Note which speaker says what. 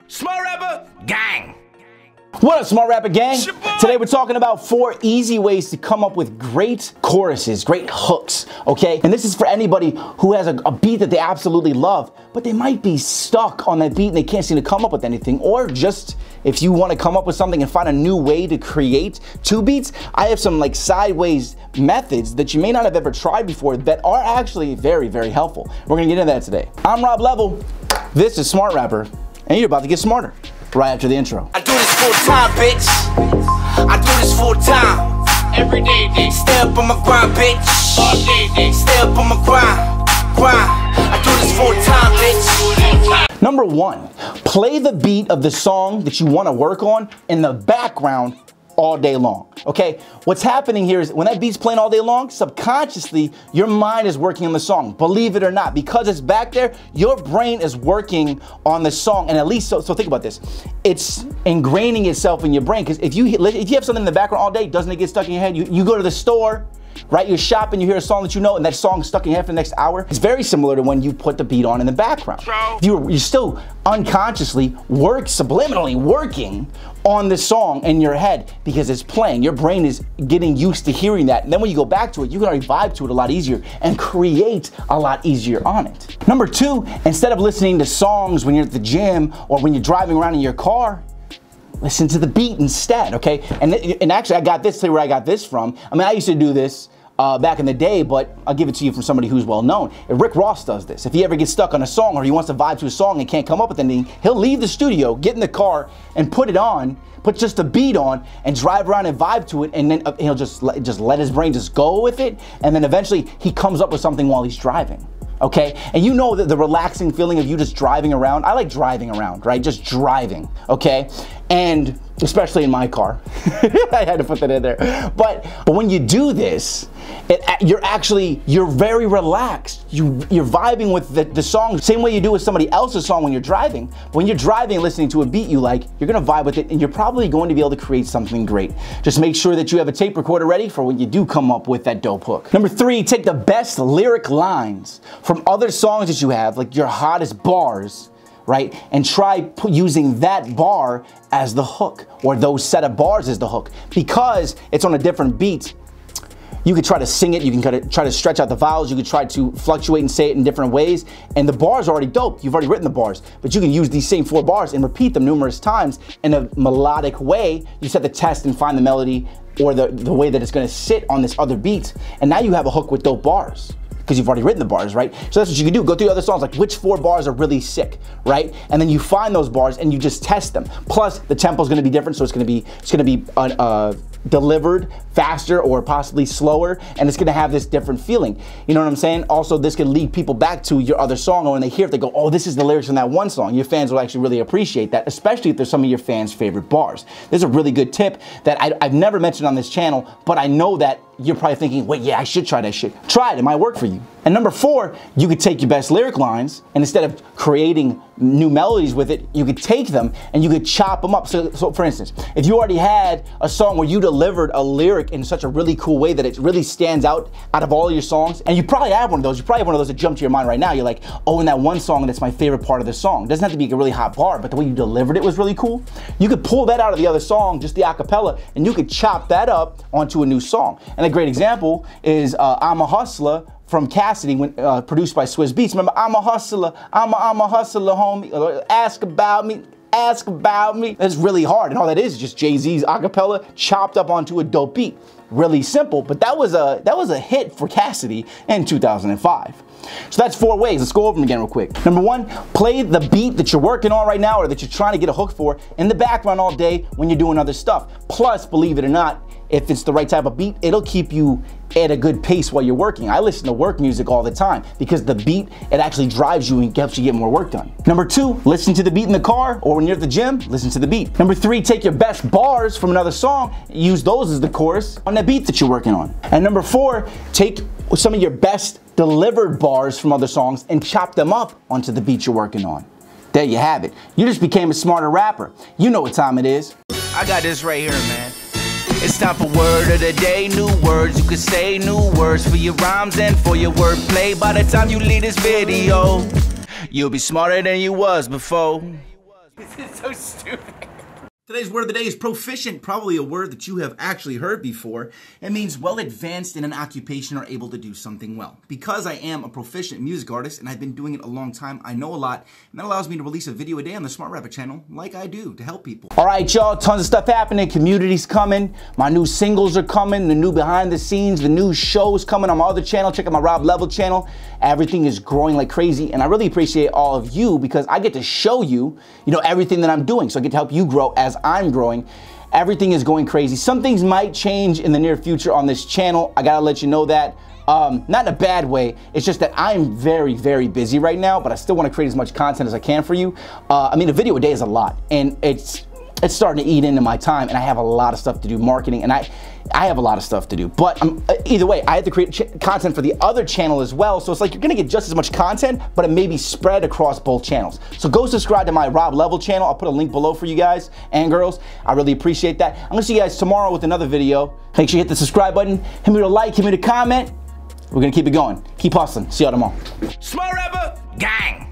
Speaker 1: Smart Rapper Gang.
Speaker 2: What up, Smart Rapper Gang? Today we're talking about 4 easy ways to come up with great choruses, great hooks, okay? And this is for anybody who has a beat that they absolutely love, but they might be stuck on that beat and they can't seem to come up with anything. Or just if you want to come up with something and find a new way to create 2 beats, I have some like sideways methods that you may not have ever tried before that are actually very, very helpful. We're gonna get into that today. I'm Rob Level, this is Smart Rapper, and you're about to get smarter right after the intro.
Speaker 1: I do this full time, bitch. I do this full time. Every day, day. Stay up on my grind, bitch. All day, day. Stay up on my grind. I do this full time, bitch.
Speaker 2: Number 1, play the beat of the song that you want to work on in the background all day long, okay? What's happening here is when that beat's playing all day long, subconsciously, your mind is working on the song. Believe it or not, because it's back there, your brain is working on the song. And at least, so think about this. It's ingraining itself in your brain, because if you have something in the background all day, doesn't it get stuck in your head? You go to the store, right? You're shopping, you hear a song that you know, and that song's stuck in your head for the next hour. It's very similar to when you put the beat on in the background. You're still unconsciously subliminally working on the song in your head because it's playing. Your brain is getting used to hearing that. And then when you go back to it, you can already vibe to it a lot easier and create a lot easier on it. Number 2, instead of listening to songs when you're at the gym or when you're driving around in your car, listen to the beat instead, okay? And actually, I got this, tell you where I got this from. I mean, I used to do this back in the day, but I'll give it to you from somebody who's well known. Rick Ross does this. If he ever gets stuck on a song or he wants to vibe to a song and can't come up with anything, he'll leave the studio, get in the car, and put it on, put just a beat on, and drive around and vibe to it, and then he'll just let his brain just go with it, and then eventually he comes up with something while he's driving. Okay, and you know that the relaxing feeling of you just driving around. I like driving around, right? Just driving, okay? And especially in my car. I had to put that in there. But when you do this, you're very relaxed. You're vibing with the song, same way you do with somebody else's song when you're driving. When you're driving and listening to a beat you like, you're gonna vibe with it and you're probably going to be able to create something great. Just make sure that you have a tape recorder ready for when you do come up with that dope hook. Number 3, take the best lyric lines from other songs that you have, like your hottest bars, right? And try using that bar as the hook, or those set of bars as the hook. Because it's on a different beat, you could try to sing it, you can try to stretch out the vowels, you could try to fluctuate and say it in different ways, and the bars are already dope, you've already written the bars, but you can use these same 4 bars and repeat them numerous times in a melodic way. You set the test and find the melody or the way that it's gonna sit on this other beat, and now you have a hook with dope bars, because you've already written the bars, right? So that's what you can do. Go through other songs, like which 4 bars are really sick, right? And then you find those bars and you just test them. Plus, the tempo is going to be different, so it's going to be delivered faster or possibly slower, and it's going to have this different feeling. You know what I'm saying? Also, this can lead people back to your other song, or when they hear it, they go, "Oh, this is the lyrics from that one song." Your fans will actually really appreciate that, especially if they're some of your fans' favorite bars. This is a really good tip that I've never mentioned on this channel, but I know that you're probably thinking, wait, yeah, I should try that shit. Try it, it might work for you. And number 4, you could take your best lyric lines, and instead of creating new melodies with it, you could take them and you could chop them up. So for instance, if you already had a song where you delivered a lyric in such a really cool way that it really stands out of all your songs, and you probably have one of those, that jump to your mind right now. You're like, oh, in that one song, that's my favorite part of the song. It doesn't have to be a really hot bar, but the way you delivered it was really cool. You could pull that out of the other song, just the acapella, and you could chop that up onto a new song. And a great example is I'm a Hustler from Cassidy, produced by Swizz Beatz. Remember, I'm a hustler, I'm a hustler, homie. Ask about me. Ask about me. That's really hard, and all that is just Jay-Z's acapella chopped up onto a dope beat. Really simple, but that was a hit for Cassidy in 2005. So that's 4 ways. Let's go over them again real quick. Number 1, play the beat that you're working on right now or that you're trying to get a hook for in the background all day when you're doing other stuff. Plus, believe it or not, if it's the right type of beat, it'll keep you at a good pace while you're working. I listen to work music all the time because the beat, it actually drives you and helps you get more work done. Number 2, listen to the beat in the car, or when you're at the gym, listen to the beat. Number 3, take your best bars from another song, use those as the chorus on the beat that you're working on. And number 4, take some of your best delivered bars from other songs and chop them up onto the beat you're working on. There you have it. You just became a smarter rapper. You know what time it is.
Speaker 1: I got this right here, man. It's time for word of the day, new words you can say, new words for your rhymes and for your wordplay. By the time you leave this video, you'll be smarter than you was before. This is so stupid.
Speaker 2: Today's word of the day is proficient, probably a word that you have actually heard before. It means well advanced in an occupation or able to do something well. Because I am a proficient music artist and I've been doing it a long time, I know a lot, and that allows me to release a video a day on the Smart Rapper channel like I do to help people. All right, y'all, tons of stuff happening. Community's coming. My new singles are coming. The new behind the scenes, the new shows coming on my other channel. Check out my Rob Level channel. Everything is growing like crazy, and I really appreciate all of you because I get to show you, everything that I'm doing. So I get to help you grow as I'm growing. Everything is going crazy. Some things might change in the near future on this channel. I gotta let you know that. Not in a bad way. It's just that I'm very, very busy right now, but I still want to create as much content as I can for you. I mean, a video a day is a lot, and it's starting to eat into my time, and I have a lot of stuff to do, marketing, and I have a lot of stuff to do. But either way, I have to create content for the other channel as well, so it's like you're gonna get just as much content, but it may be spread across both channels. So go subscribe to my Rob Level channel. I'll put a link below for you guys and girls. I really appreciate that. I'm gonna see you guys tomorrow with another video. Make sure you hit the subscribe button, hit me with a like, hit me with a comment. We're gonna keep it going. Keep hustling. See y'all tomorrow.
Speaker 1: Smart Rapper Gang.